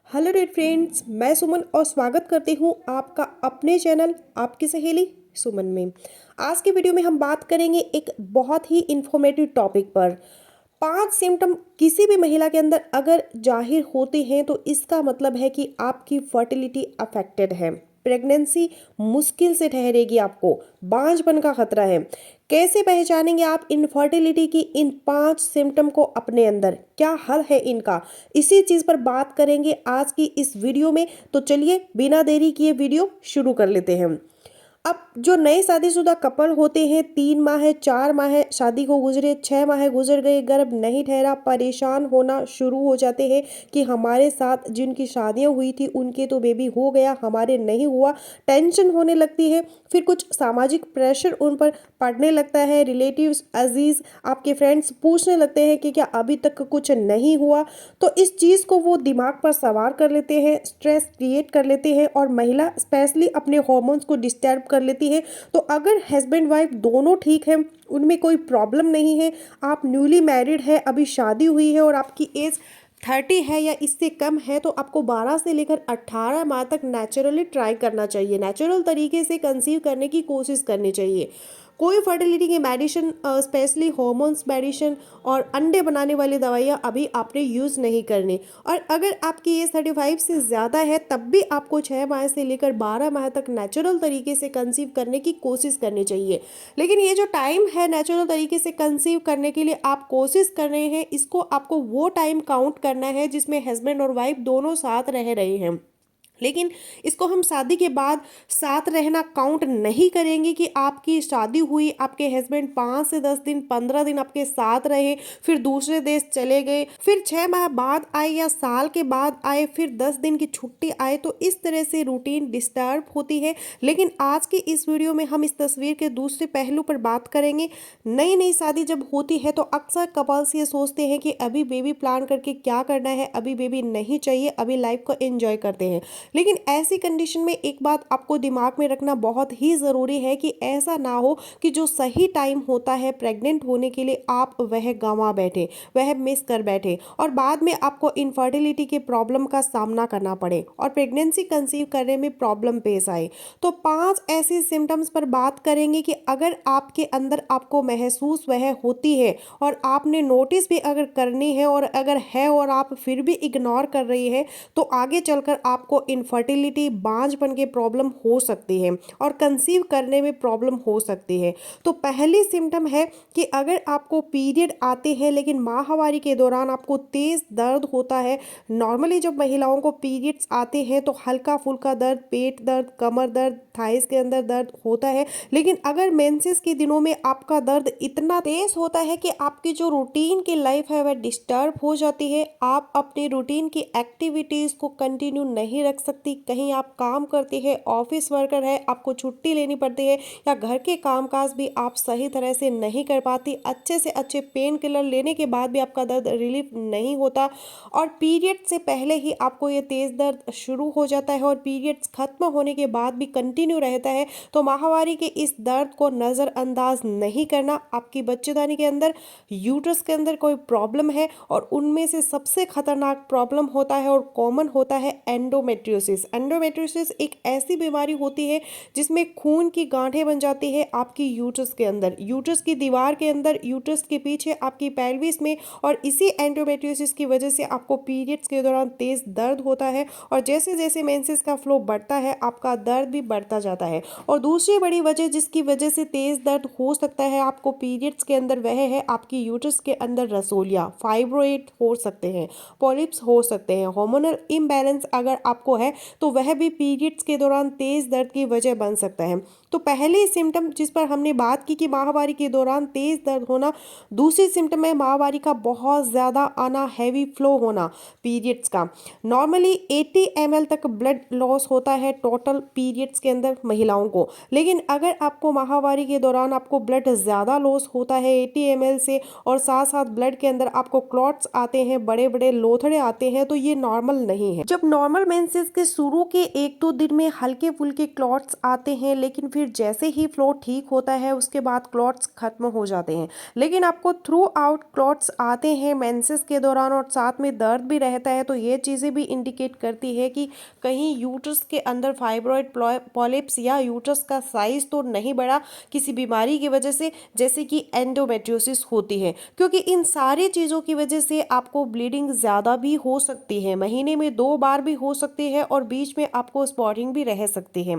Hello dear friends, मैं सुमन और स्वागत करती हूँ आपका अपने चैनल आपकी सहेली सुमन में। आज की वीडियो में हम बात करेंगे एक बहुत ही इंफॉर्मेटिव टॉपिक पर। 5 सिम्टम किसी भी महिला के अंदर अगर जाहिर होते हैं तो इसका मतलब है कि आपकी फर्टिलिटी अफेक्टेड है। प्रेगनेंसी मुश्किल से ठहरेगी, आपको बांझपन का खतरा है। कैसे पहचानेंगे आप इनफर्टिलिटी की इन 5 सिम्टम को अपने अंदर, क्या हल है इनका, इसी चीज़ पर बात करेंगे आज की इस वीडियो में। तो चलिए बिना देरी किए वीडियो शुरू कर लेते हैं। अब जो नए शादीशुदा कपल होते हैं, 3 माह है, 4 माह है शादी को गुजरे, 6 माह गुजर गए, गर्भ नहीं ठहरा, परेशान होना शुरू हो जाते हैं कि हमारे साथ जिनकी शादियां हुई थी उनके तो बेबी हो गया, हमारे नहीं हुआ। टेंशन होने लगती है। फिर कुछ सामाजिक प्रेशर उन पर पड़ने लगता है। रिलेटिव्स, अजीज, आपके फ्रेंड्स पूछने लगते हैं कि क्या अभी तक कुछ नहीं हुआ। तो इस चीज़ को वो दिमाग पर सवार कर लेते हैं, स्ट्रेस क्रिएट कर लेते हैं और महिला स्पेशली अपने हॉर्मोन्स को डिस्टर्ब कर लेती है। तो अगर हस्बैंड वाइफ दोनों ठीक हैं, उनमें कोई प्रॉब्लम नहीं है, आप न्यूली मैरिड है, अभी शादी हुई है और आपकी एज 30 है या इससे कम है, तो आपको 12 से लेकर 18 माह तक नेचुरली ट्राई करना चाहिए। नेचुरल तरीके से कंसीव करने की कोशिश करनी चाहिए। कोई फर्टिलिटी की मेडिसिन, स्पेशली हॉर्मोन्स मेडिसिन और अंडे बनाने वाली दवाइयाँ अभी आपने यूज़ नहीं करनी। और अगर आपकी एज 35 से ज़्यादा है तब भी आपको 6 माह से लेकर 12 माह तक नेचुरल तरीके से कंसीव करने की कोशिश करनी चाहिए। लेकिन ये जो टाइम है नेचुरल तरीके से कंसीव करने के लिए आप कोशिश कर रहे हैं, इसको आपको वो टाइम काउंट करना है जिसमें हस्बैंड और वाइफ दोनों साथ रह रहे हैं। लेकिन इसको हम शादी के बाद साथ रहना काउंट नहीं करेंगे कि आपकी शादी हुई, आपके हस्बैंड 5 से 10 दिन, 15 दिन आपके साथ रहे, फिर दूसरे देश चले गए, फिर 6 माह बाद आए या साल के बाद आए, फिर 10 दिन की छुट्टी आए, तो इस तरह से रूटीन डिस्टर्ब होती है। लेकिन आज की इस वीडियो में हम इस तस्वीर के दूसरे पहलू पर बात करेंगे। नई नई शादी जब होती है तो अक्सर कपल्स ये सोचते हैं कि अभी बेबी प्लान करके क्या करना है, अभी बेबी नहीं चाहिए, अभी लाइफ को एंजॉय करते हैं। लेकिन ऐसी कंडीशन में एक बात आपको दिमाग में रखना बहुत ही ज़रूरी है कि ऐसा ना हो कि जो सही टाइम होता है प्रेग्नेंट होने के लिए आप वह गंवा बैठे, वह मिस कर बैठे और बाद में आपको इनफर्टिलिटी के प्रॉब्लम का सामना करना पड़े और प्रेगनेंसी कंसीव करने में प्रॉब्लम पेश आए। तो 5 ऐसे सिम्टम्स पर बात करेंगे कि अगर आपके अंदर आपको महसूस वह होती है और आपने नोटिस भी अगर करनी है और अगर है और आप फिर भी इग्नोर कर रही है, तो आगे चलकर आपको इनफर्टिलिटी, बांझपन के प्रॉब्लम हो सकती है और कंसीव करने में प्रॉब्लम हो सकती है। तो पहली सिम्टम है कि अगर आपको पीरियड आते हैं लेकिन माहवारी के दौरान आपको तेज दर्द होता है। नॉर्मली जब महिलाओं को पीरियड्स आते हैं तो हल्का फुल्का दर्द, पेट दर्द, कमर दर्द, थाइस के अंदर दर्द होता है। लेकिन अगर मेंसेस के दिनों में आपका दर्द इतना तेज होता है कि आपकी जो रूटीन की लाइफ है वह डिस्टर्ब हो जाती है, आप अपनी रूटीन की एक्टिविटीज़ को कंटिन्यू नहीं रख सकती, कहीं आप काम करते हैं, ऑफिस वर्कर है, आपको छुट्टी लेनी पड़ती है या घर के कामकाज भी आप सही तरह से नहीं कर पाती, अच्छे से अच्छे पेन किलर लेने के बाद भी आपका दर्द रिलीफ नहीं होता और पीरियड से पहले ही आपको ये तेज़ दर्द शुरू हो जाता है और पीरियड्स खत्म होने के बाद भी कंटिन्यू रहता है, तो माहवारी के इस दर्द को नज़रअंदाज नहीं करना। आपकी बच्चेदानी के अंदर, यूट्रस के अंदर कोई प्रॉब्लम है और उनमें से सबसे खतरनाक प्रॉब्लम होता है और कॉमन होता है एंडोमेट्रियोसिस। एंडोमेट्रियोसिस एक ऐसी बीमारी होती है जिसमें खून की गांठें बन जाती है आपकी यूट्रस के अंदर, यूट्रस की दीवार के अंदर, यूट्रस के पीछे आपकी पेल्विस में, और इसी एंडोमेट्रियोसिस की वजह से आपको पीरियड्स के दौरान तेज दर्द होता है और जैसे जैसे मेंसेस का फ्लो बढ़ता है आपका दर्द भी बढ़ता जाता है। और दूसरी बड़ी वजह जिसकी वजह से तेज दर्द हो सकता है आपको पीरियड्स के अंदर वह है आपकी यूट्रस के अंदर रसोलियाँ, फाइब्रोइड हो सकते हैं, पॉलिप्स हो सकते हैं, हार्मोनल इम्बैलेंस अगर आपको है तो वह भी पीरियड्स के दौरान तेज दर्द की वजह बन सकता है। तो पहली सिम्टम जिस पर हमने बात की कि माहवारी के दौरान तेज दर्द होना, दूसरी सिम्टम है माहवारी का बहुत ज़्यादा आना, हैवी फ्लो होना पीरियड्स का। नॉर्मली 80 ml तक ब्लड लॉस होता है टोटल पीरियड्स के अंदर महिलाओं को। लेकिन अगर आपको माहवारी के दौरान आपको ब्लड ज़्यादा लॉस होता है 80 ml से और साथ साथ ब्लड के अंदर आपको क्लॉट्स आते हैं, बड़े बड़े लोथड़े आते हैं, तो ये नॉर्मल नहीं है। जब नॉर्मल मेंसेस के शुरू के 1-2 दिन में हल्के फुल्के क्लॉट्स आते हैं लेकिन फिर जैसे ही फ्लो ठीक होता है उसके बाद क्लॉट्स खत्म हो जाते हैं। लेकिन आपको थ्रू आउट क्लॉट्स आते हैं मेंसेस के दौरान और साथ में दर्द भी रहता है, तो ये चीज़ें भी इंडिकेट करती है कि कहीं यूट्रस के अंदर फाइब्रॉइड पॉलिप्स या यूट्रस का साइज तो नहीं बढ़ा किसी बीमारी की वजह से, जैसे कि एंडोमेट्रियोसिस होती है। क्योंकि इन सारी चीज़ों की वजह से आपको ब्लीडिंग ज़्यादा भी हो सकती है, महीने में 2 बार भी हो सकती है और बीच में आपको स्पॉटिंग भी रह सकती है।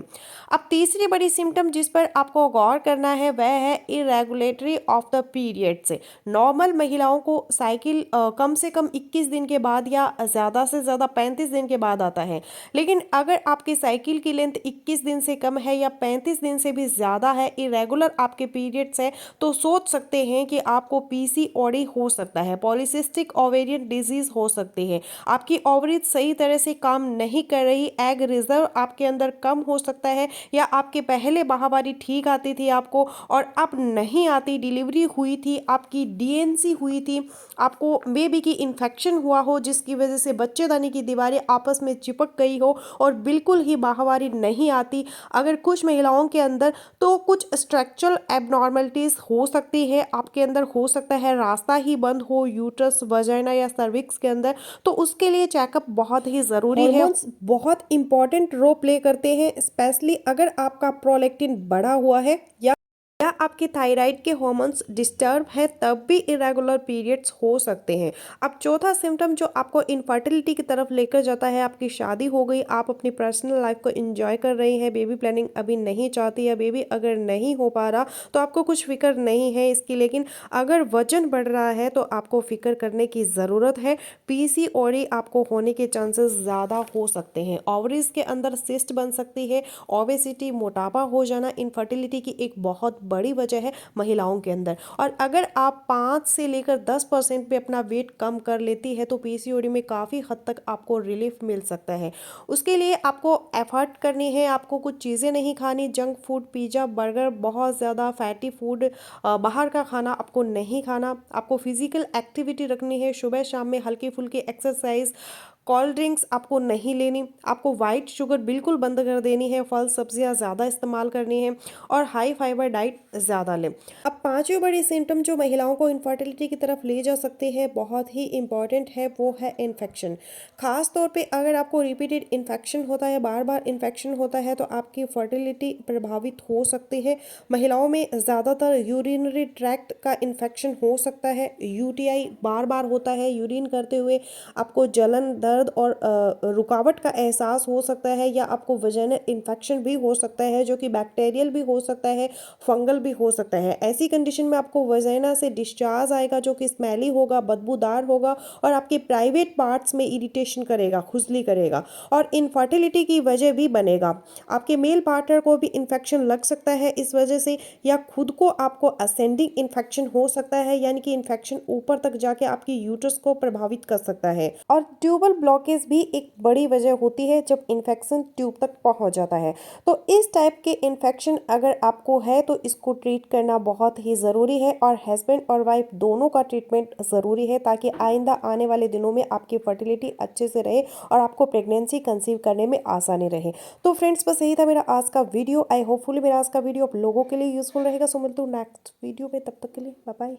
अब तीसरी बड़ी सिम्टम जिस पर आपको गौर करना है वह है इरेगुलेटरी ऑफ द पीरियड से। नॉर्मल महिलाओं को साइकिल कम से कम 21 दिन के बाद या ज़्यादा से ज़्यादा 35 दिन के बाद आता है। लेकिन अगर आपकी साइकिल की लेंथ 21 दिन से कम है या 35 दिन से भी ज़्यादा है, इरेगुलर आपके पीरियड्स है, तो सोच सकते हैं कि आपको पीसीओडी हो सकता है, पॉलीसिस्टिक ओवेरियन डिजीज हो सकती है। आपकी ओवरीज सही तरह से काम नहीं कर रही, एग रिजर्व आपके अंदर कम हो सकता है, या आपके पहले माहवारी ठीक आती थी आपको और अब नहीं आती, डिलीवरी हुई थी, आपकी डीएनसी हुई थी, आपको बेबी की इन्फेक्शन हुआ हो जिसकी वजह से बच्चेदानी की दीवारें आपस में चिपक गई हो और बिल्कुल ही माहवारी नहीं आती। अगर कुछ महिलाओं के अंदर तो कुछ स्ट्रक्चरल एबनॉर्मलिटीज हो सकती है, आपके अंदर हो सकता है रास्ता ही बंद हो यूट्रस, वजाइना या सर्विक्स के अंदर, तो उसके लिए चेकअप बहुत ही ज़रूरी है। हॉर्मोन्स बहुत इंपॉर्टेंट रोल प्ले करते हैं, स्पेशली अगर आपका प्रोलैक्टिन बढ़ा हुआ है या आपके थायराइड के हार्मोन्स डिस्टर्ब है, तब भी इरेगुलर पीरियड्स हो सकते हैं। अब चौथा सिम्टम जो आपको इनफर्टिलिटी की तरफ लेकर जाता है, आपकी शादी हो गई, आप अपनी पर्सनल लाइफ को एंजॉय कर रही हैं, बेबी प्लानिंग अभी नहीं चाहती या बेबी अगर नहीं हो पा रहा तो आपको कुछ फिक्र नहीं है इसकी, लेकिन अगर वजन बढ़ रहा है तो आपको फिक्र करने की ज़रूरत है। पीसीओडी आपको होने के चांसेस ज़्यादा हो सकते हैं, ओवरीज के अंदर सिस्ट बन सकती है, ओबेसिटी मोटापा हो जाना इनफर्टिलिटी की एक बहुत बड़ी वजह है महिलाओं के अंदर। और अगर आप 5 से लेकर 10% पे अपना वेट कम कर लेती है तो पीसीओडी में काफ़ी हद तक आपको रिलीफ मिल सकता है। उसके लिए आपको एफर्ट करनी है, आपको कुछ चीज़ें नहीं खानी, जंक फूड, पिज़्ज़ा, बर्गर, बहुत ज़्यादा फैटी फूड, बाहर का खाना आपको नहीं खाना। आपको फिजिकल एक्टिविटी रखनी है, सुबह शाम में हल्की फुल्की एक्सरसाइज, कोल्ड ड्रिंक्स आपको नहीं लेनी, आपको वाइट शुगर बिल्कुल बंद कर देनी है, फल सब्जियां ज़्यादा इस्तेमाल करनी है और हाई फाइबर डाइट ज़्यादा लें। अब पांचवी बड़ी सिम्टम जो महिलाओं को इनफर्टिलिटी की तरफ ले जा सकते हैं, बहुत ही इंपॉर्टेंट है, वो है इन्फेक्शन। खास तौर पे अगर आपको रिपीटेड इन्फेक्शन होता है, बार बार इन्फेक्शन होता है, तो आपकी फर्टिलिटी प्रभावित हो सकती है। महिलाओं में ज़्यादातर यूरिनरी ट्रैक्ट का इन्फेक्शन हो सकता है, यूटीआई बार बार होता है, यूरिन करते हुए आपको जलन, दर्द और रुकावट का एहसास हो सकता है, या आपको वजाइनल इन्फेक्शन भी हो सकता है जो कि बैक्टीरियल भी हो सकता है, फंगल भी हो सकता है। ऐसी कंडीशन में आपको वजाइना से डिस्चार्ज आएगा जो कि स्मेली होगा, बदबूदार होगा और आपके प्राइवेट पार्ट्स में इरिटेशन करेगा, खुजली करेगा और इनफर्टिलिटी की वजह भी बनेगा। आपके मेल पार्टनर को भी इन्फेक्शन लग सकता है इस वजह से, या खुद को आपको असेंडिंग इन्फेक्शन हो सकता है, यानी कि इन्फेक्शन ऊपर तक जाके आपकी यूट्रस को प्रभावित कर सकता है। और ट्यूबल ब्लॉकेज भी एक बड़ी वजह होती है जब इन्फेक्शन ट्यूब तक पहुंच जाता है। तो इस टाइप के इन्फेक्शन अगर आपको है तो इसको ट्रीट करना बहुत ही ज़रूरी है और हस्बैंड और वाइफ दोनों का ट्रीटमेंट ज़रूरी है, ताकि आइंदा आने वाले दिनों में आपकी फर्टिलिटी अच्छे से रहे और आपको प्रेगनेंसी कंसीव करने में आसानी रहे। तो फ्रेंड्स, बस यही था मेरा आज का वीडियो। आई होपफुली मेरा आज का वीडियो आप लोगों के लिए यूजफुल रहेगा। सो मिलते हैं नेक्स्ट वीडियो में, तब तक के लिए बाय बाय।